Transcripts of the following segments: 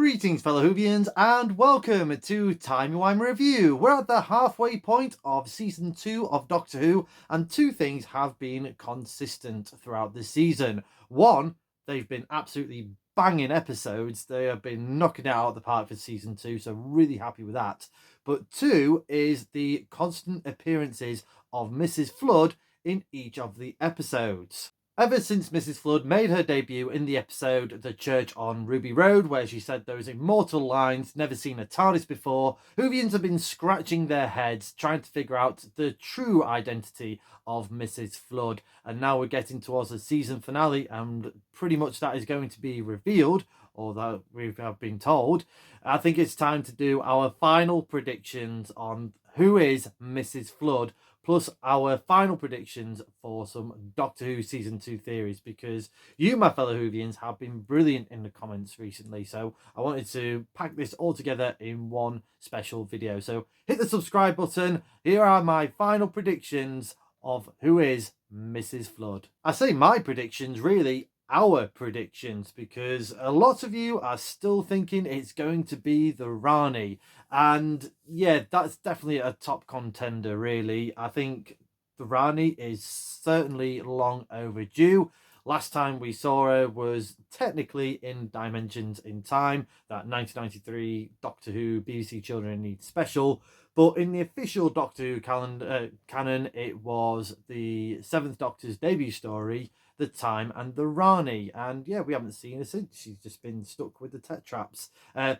Greetings, fellow Whovians, and welcome to Timey Wimey Review. We're at the halfway point of Season 2 of Doctor Who, and two things have been consistent throughout this season. One, they've been absolutely banging episodes. They have been knocking it out of the park for Season 2, so really happy with that. But two is the constant appearances of Mrs. Flood in each of the episodes. Ever since Mrs. Flood made her debut in the episode The Church on Ruby Road, where she said those immortal lines, "Never seen a TARDIS before," Whovians have been scratching their heads trying to figure out the true identity of Mrs. Flood. And now we're getting towards the season finale, and pretty much that is going to be revealed, or that we have been told. I think it's time to do our final predictions on who is Mrs. Flood, plus our final predictions for some Doctor Who Season 2 theories, because you, my fellow Whovians, have been brilliant in the comments recently, so I wanted to pack this all together in one special video. So hit the subscribe button. Here are my final predictions of who is Mrs. Flood. I say my predictions, really our predictions, because a lot of you are still thinking it's going to be the Rani, and yeah, that's definitely a top contender, really. I think the Rani is certainly long overdue. Last time we saw her was technically in Dimensions in Time, that 1993 Doctor Who BBC Children in Need special, but in the official Doctor Who canon, it was the 7th Doctor's debut story, The Time and the Rani. And yeah, we haven't seen her since. She's just been stuck with the Tetraps.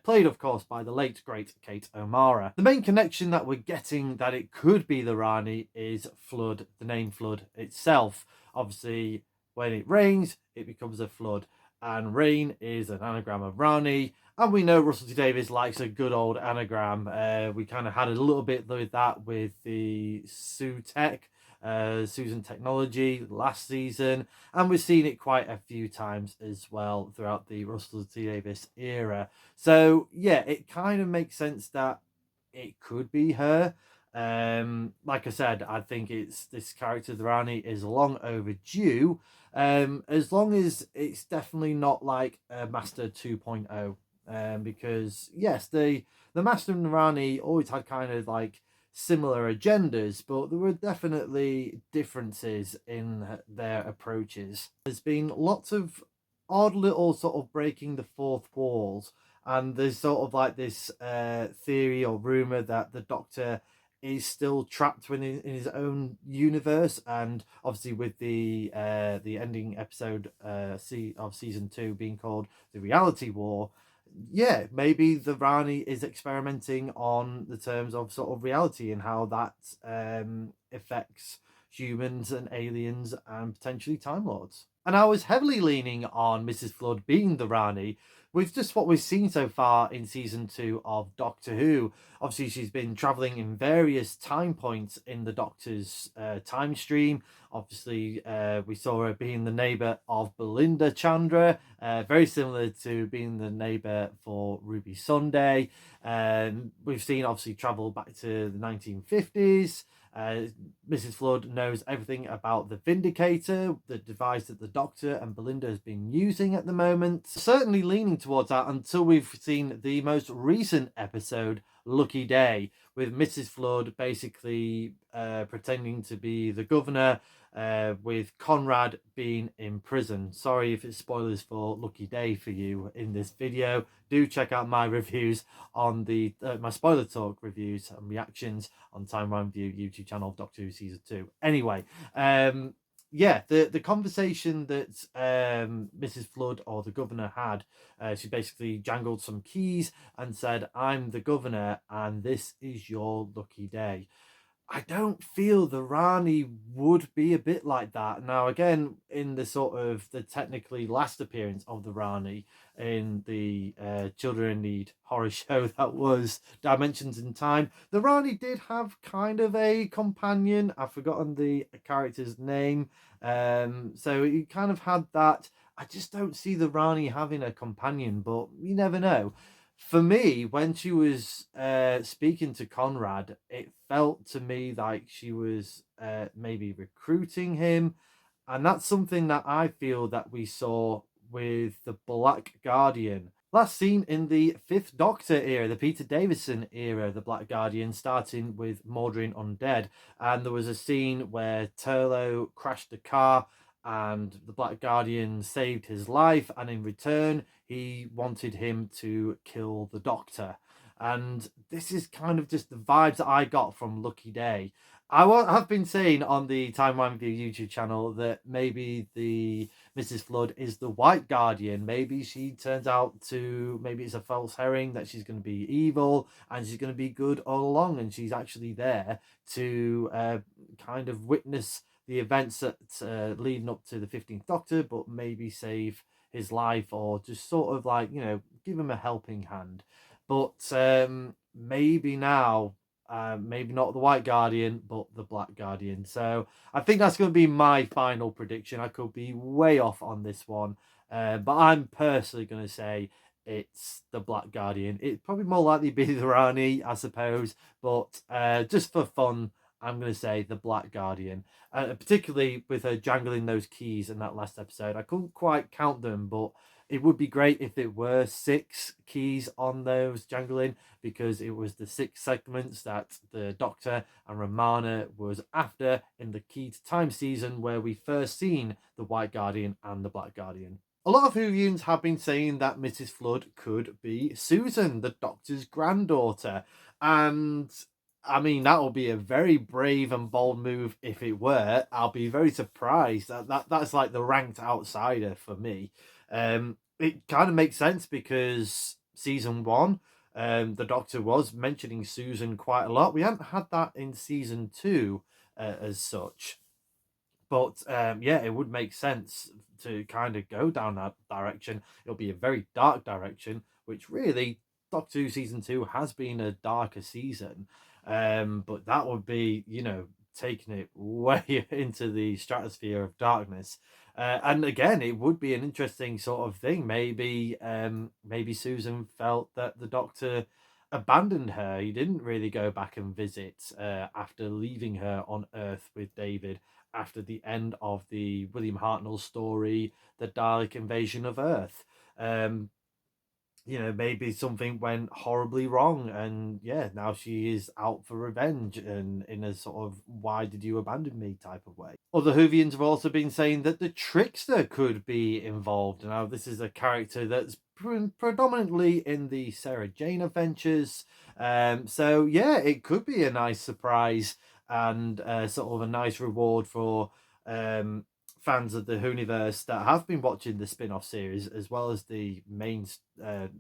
Played, of course, by the late, great Kate O'Mara. The main connection that we're getting that it could be the Rani is Flood, the name Flood itself. Obviously, when it rains, it becomes a flood. And rain is an anagram of Rani. And we know Russell T Davies likes a good old anagram. We kind of had a little bit with that with the Susan Technology last season, and we've seen it quite a few times as well throughout the Russell T Davies era. So yeah, it kind of makes sense that it could be her. Like I said, I think it's this character, the Rani, is long overdue. As long as it's definitely not like a Master 2.0. Because yes, the Master and the Rani always had kind of like similar agendas, but there were definitely differences in their approaches. There's been lots of odd little sort of breaking the fourth walls, and there's sort of like this theory or rumor that the Doctor is still trapped within in his own universe, and obviously with the ending episode of season 2 being called The Reality War, yeah, maybe the Rani is experimenting on the terms of sort of reality and how that affects humans and aliens and potentially Time Lords. And I was heavily leaning on Mrs. Flood being the Rani with just what we've seen so far in season 2 of Doctor Who. Obviously, she's been traveling in various time points in the Doctor's time stream. Obviously, we saw her being the neighbour of Belinda Chandra, very similar to being the neighbour for Ruby Sunday. We've seen, obviously, travel back to the 1950s. Mrs. Flood knows everything about the Vindicator, the device that the Doctor and Belinda has been using at the moment. Certainly leaning towards that until we've seen the most recent episode, Lucky Day, with Mrs. Flood basically pretending to be the governor, with Conrad being in prison. Sorry if it's spoilers for Lucky Day for you in this video. Do check out my reviews on the my spoiler talk reviews and reactions on Time Wimey Review YouTube channel of Doctor Who Season 2. Anyway, yeah, the conversation that Mrs. Flood or the governor had, she basically jangled some keys and said, "I'm the governor and this is your lucky day." I don't feel the Rani would be a bit like that. Now, again, in the sort of the technically last appearance of the Rani in the Children in Need horror show that was Dimensions in Time, the Rani did have kind of a companion. I've forgotten the character's name. So you kind of had that. I just don't see the Rani having a companion, but you never know. For me, when she was speaking to Conrad, it felt to me like she was maybe recruiting him. And that's something that I feel that we saw with the Black Guardian Last seen in the Fifth Doctor era, the Peter Davison era, the Black Guardian, starting with Mordrin Undead. And there was a scene where Turlo crashed the car and the Black Guardian saved his life. And in return, he wanted him to kill the Doctor. And this is kind of just the vibes that I got from Lucky Day. Have been saying on the Time Wimey YouTube channel that maybe the Mrs. Flood is the White Guardian. Maybe she turns out to, maybe it's a false herring that she's going to be evil and she's going to be good all along, and she's actually there to kind of witness the events that leading up to the 15th Doctor, but maybe save his life or just sort of like, give him a helping hand. But maybe now, maybe not the White Guardian, but the Black Guardian. So I think that's going to be my final prediction. I could be way off on this one, but I'm personally going to say it's the Black Guardian. It's probably more likely be the Rani, I suppose, but just for fun, I'm going to say the Black Guardian. Particularly with her jangling those keys in that last episode. I couldn't quite count them, but it would be great if it were 6 keys on those jangling, because it was the 6 segments that the Doctor and Romana was after in the Key to Time season, where we first seen the White Guardian and the Black Guardian. A lot of Whovians have been saying that Mrs. Flood could be Susan, the Doctor's granddaughter. And I mean, that will be a very brave and bold move if it were. I'll be very surprised. That's like the ranked outsider for me. It kind of makes sense because season 1, the Doctor was mentioning Susan quite a lot. We haven't had that in season 2 as such. But yeah, it would make sense to kind of go down that direction. It'll be a very dark direction, which really Doctor Who season 2 has been a darker season. But that would be, taking it way into the stratosphere of darkness. And again, it would be an interesting sort of thing. Maybe Susan felt that the Doctor abandoned her. He didn't really go back and visit after leaving her on Earth with David after the end of the William Hartnell story, The Dalek Invasion of Earth. Um, maybe something went horribly wrong, and yeah, now she is out for revenge and in a sort of "why did you abandon me" type of way. Other Whovians have also been saying that the Trickster could be involved. Now, this is a character that's predominantly in the Sarah Jane adventures. So yeah, it could be a nice surprise and sort of a nice reward for um, fans of the Whoniverse that have been watching the spin-off series as well as the main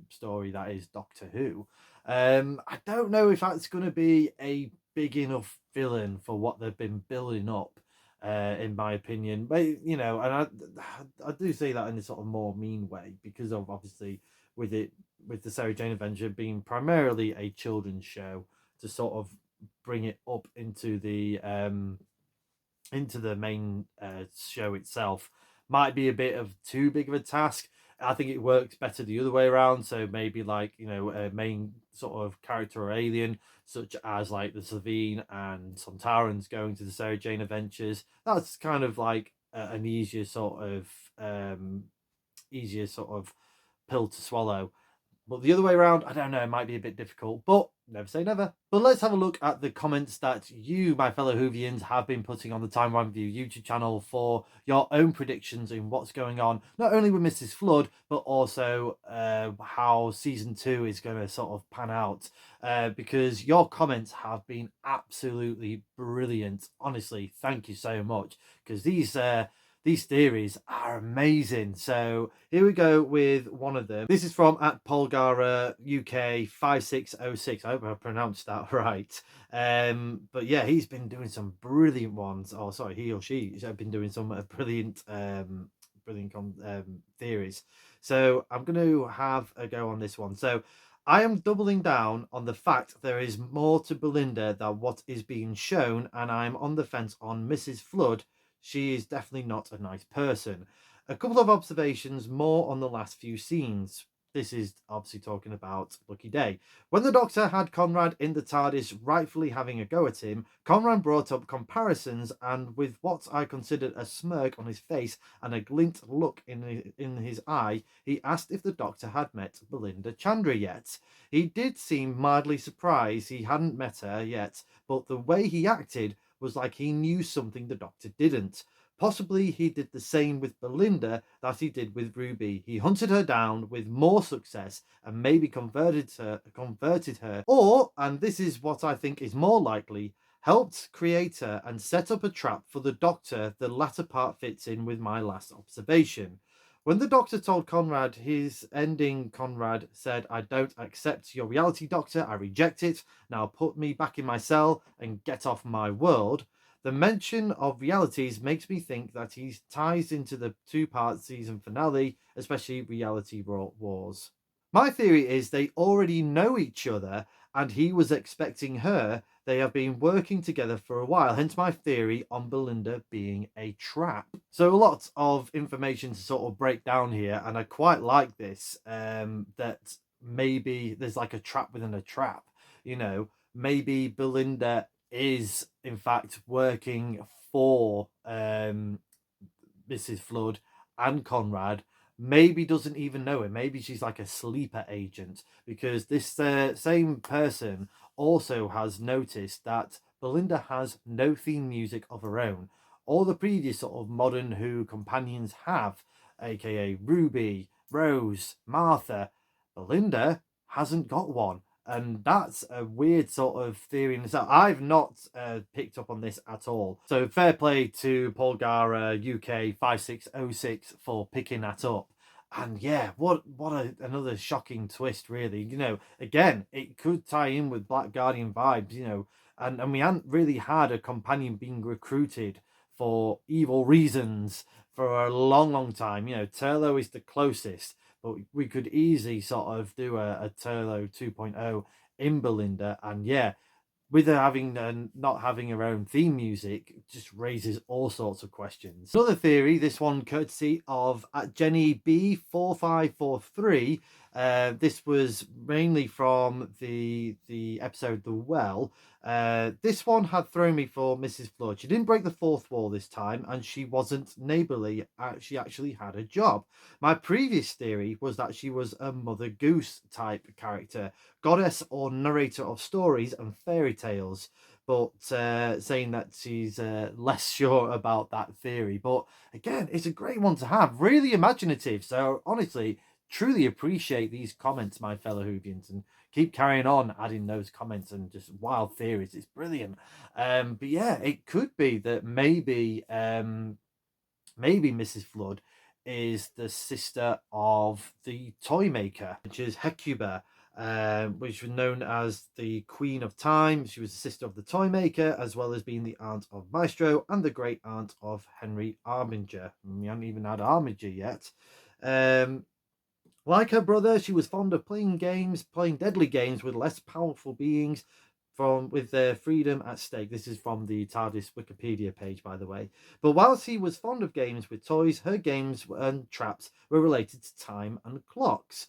story that is Doctor Who. I don't know if that's going to be a big enough villain for what they've been building up, in my opinion. But and I do say that in a sort of more mean way, because of obviously with the Sarah Jane Adventure being primarily a children's show, to sort of bring it up into the main show itself might be a bit of too big of a task. I think it works better the other way around. So maybe like, a main sort of character or alien, such as like the Savine and Sontarans going to the Sarah Jane Adventures. That's kind of like an easier sort of pill to swallow. But the other way around, I don't know, it might be a bit difficult, but never say never. But let's have a look at the comments that you, my fellow Whovians, have been putting on the Time One View YouTube channel for your own predictions in what's going on, not only with Mrs. Flood, but also how season 2 is going to sort of pan out. Because your comments have been absolutely brilliant. Honestly, thank you so much. Because these theories are amazing. So here we go with one of them. This is from at Polgara UK 5606. I hope I pronounced that right. But yeah, he's been doing some brilliant ones. Oh, sorry, he or she has been doing some brilliant theories. So I'm going to have a go on this one. So I am doubling down on the fact there is more to Belinda than what is being shown, and I'm on the fence on Mrs. Flood. She is definitely not a nice person. A couple of observations more on the last few scenes. This is obviously talking about Lucky Day. When the Doctor had Conrad in the TARDIS, rightfully having a go at him, Conrad brought up comparisons, and with what I considered a smirk on his face and a glint look in his eye, he asked if the Doctor had met Belinda Chandra yet. He did seem mildly surprised he hadn't met her yet, but the way he acted was like he knew something the Doctor didn't. Possibly he did the same with Belinda that he did with Ruby. He hunted her down with more success and maybe converted her, or, and this is what I think is more likely, helped create her and set up a trap for the Doctor. The latter part fits in with my last observation. When the Doctor told Conrad his ending, Conrad said, "I don't accept your reality, Doctor. I reject it. Now put me back in my cell and get off my world." The mention of realities makes me think that he ties into the two-part season finale, especially Reality Wars. My theory is they already know each other and he was expecting her. They have been working together for a while, hence my theory on Belinda being a trap. So a lot of information to sort of break down here, and I quite like this, that maybe there's like a trap within a trap. Maybe Belinda is in fact working for Mrs. Flood and Conrad, maybe doesn't even know it. Maybe she's like a sleeper agent, because this same person also has noticed that Belinda has no theme music of her own. All the previous sort of modern Who companions have, aka Ruby, Rose, Martha. Belinda hasn't got one. And that's a weird sort of theory in itself. I've not picked up on this at all. So fair play to Paul Gara UK 5606 for picking that up. And yeah, another shocking twist, really. Again, it could tie in with Black Guardian vibes, and we hadn't really had a companion being recruited for evil reasons for a long, long time. Turlo is the closest, but we could easily sort of do a Turlo 2.0 in Belinda. And yeah, with her having not having her own theme music, just raises all sorts of questions. Another theory, this one courtesy of at Jenny B4543. This was mainly from the episode The Well. This one had thrown me for Mrs. Flood. She didn't break the fourth wall this time, and she wasn't neighbourly. She actually had a job. My previous theory was that she was a Mother Goose type character, goddess or narrator of stories and fairy tales, but saying that she's less sure about that theory. But again, it's a great one to have, really imaginative. So honestly, truly appreciate these comments, my fellow Whovians, and keep carrying on adding those comments and just wild theories. It's brilliant. But yeah, it could be that maybe Mrs. Flood is the sister of the toy maker, which is Hecuba, which was known as the Queen of Time. She was the sister of the toy maker, as well as being the aunt of Maestro and the great aunt of Henry Armiger. We haven't even had Armiger yet. Like her brother, she was fond of playing deadly games with less powerful beings, with their freedom at stake. This is from the TARDIS Wikipedia page, by the way. But whilst he was fond of games with toys, her games and traps were related to time and clocks.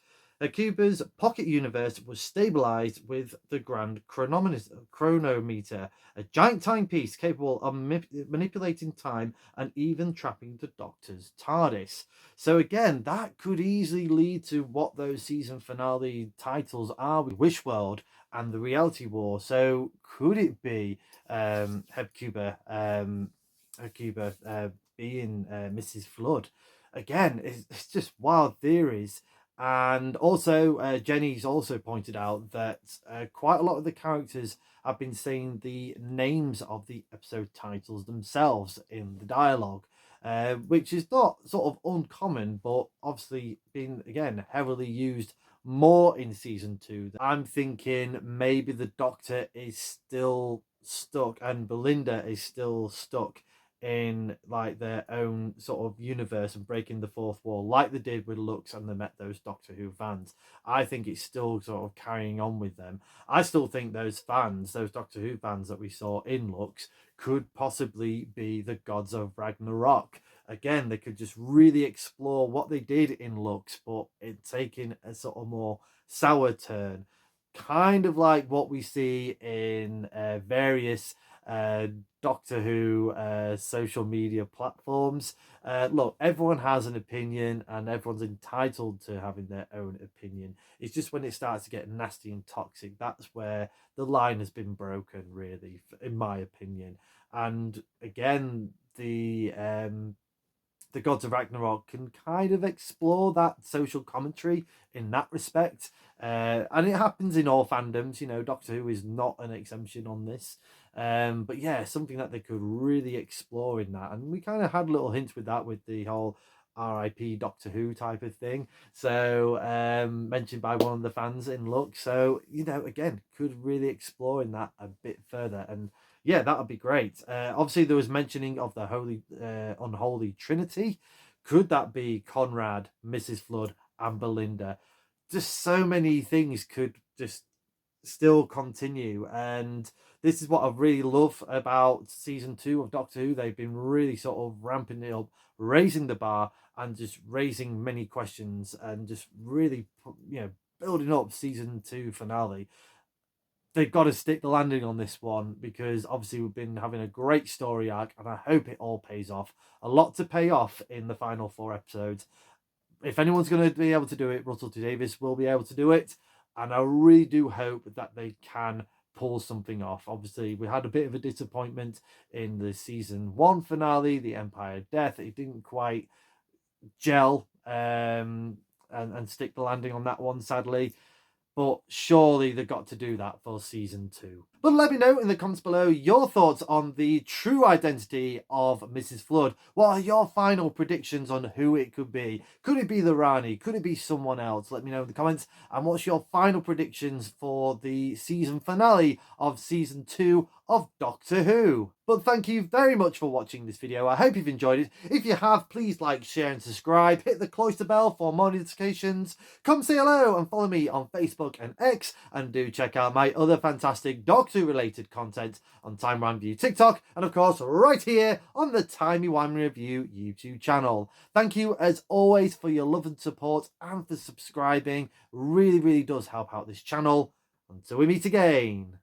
Cuba's pocket universe was stabilized with the Grand Chronometer, a giant timepiece capable of manipulating time and even trapping the Doctor's TARDIS. So again, that could easily lead to what those season finale titles are with Wishworld and the Reality War. So could it be Hecuba being Mrs. Flood? Again, it's just wild theories. And also, Jenny's also pointed out that quite a lot of the characters have been saying the names of the episode titles themselves in the dialogue, which is not sort of uncommon, but obviously been, again, heavily used more in season 2. I'm thinking maybe the Doctor is still stuck and Belinda is still stuck in like their own sort of universe and breaking the fourth wall like they did with Lux and they met those Doctor Who fans. I think it's still sort of carrying on with them. I still think those Doctor Who fans that we saw in Lux could possibly be the gods of Ragnarok. again, they could just really explore what they did in Lux, but it taking a sort of more sour turn, kind of like what we see in various uh, Doctor Who social media platforms. Look, everyone has an opinion and everyone's entitled to having their own opinion. It's just when it starts to get nasty and toxic, that's where the line has been broken, really, in my opinion. And again, the Gods of Ragnarok can kind of explore that social commentary in that respect. And it happens in all fandoms, you know, Doctor Who is not an exemption on this. But yeah, something that they could really explore in that. And we kind of had little hints with that with the whole RIP Doctor Who type of thing. So, mentioned by one of the fans in Lux. So, you know, again, could really explore in that a bit further. And yeah, that would be great. Obviously, there was mentioning of the unholy trinity. Could that be Conrad, Mrs. Flood, and Belinda? Just so many things could just still continue, and this is what I really love about season 2 of Doctor Who. They've been really sort of ramping it up, raising the bar, and just raising many questions, and just really, building up season 2 finale. They've got to stick the landing on this one because obviously we've been having a great story arc, and I hope it all pays off. A lot to pay off in the final 4 episodes. If anyone's going to be able to do it, Russell T Davies will be able to do it, and I really do hope that they can pull something off. Obviously, we had a bit of a disappointment in the season 1 finale, the Empire Death. It didn't quite gel and stick the landing on that one, sadly. But surely they've got to do that for season 2. But let me know in the comments below your thoughts on the true identity of Mrs. Flood. What are your final predictions on who it could be? Could it be the Rani? Could it be someone else? Let me know in the comments. And what's your final predictions for the season finale of season 2 of Doctor Who? But thank you very much for watching this video. I hope you've enjoyed it. If you have, please like, share and subscribe. Hit the cloister bell for more notifications. Come say hello and follow me on Facebook and X. And do check out my other fantastic Doctor Who related content on Timey Wimey Review TikTok. And of course, right here on the Timey Wimey Review YouTube channel. Thank you as always for your love and support and for subscribing. Really, really does help out this channel. Until we meet again.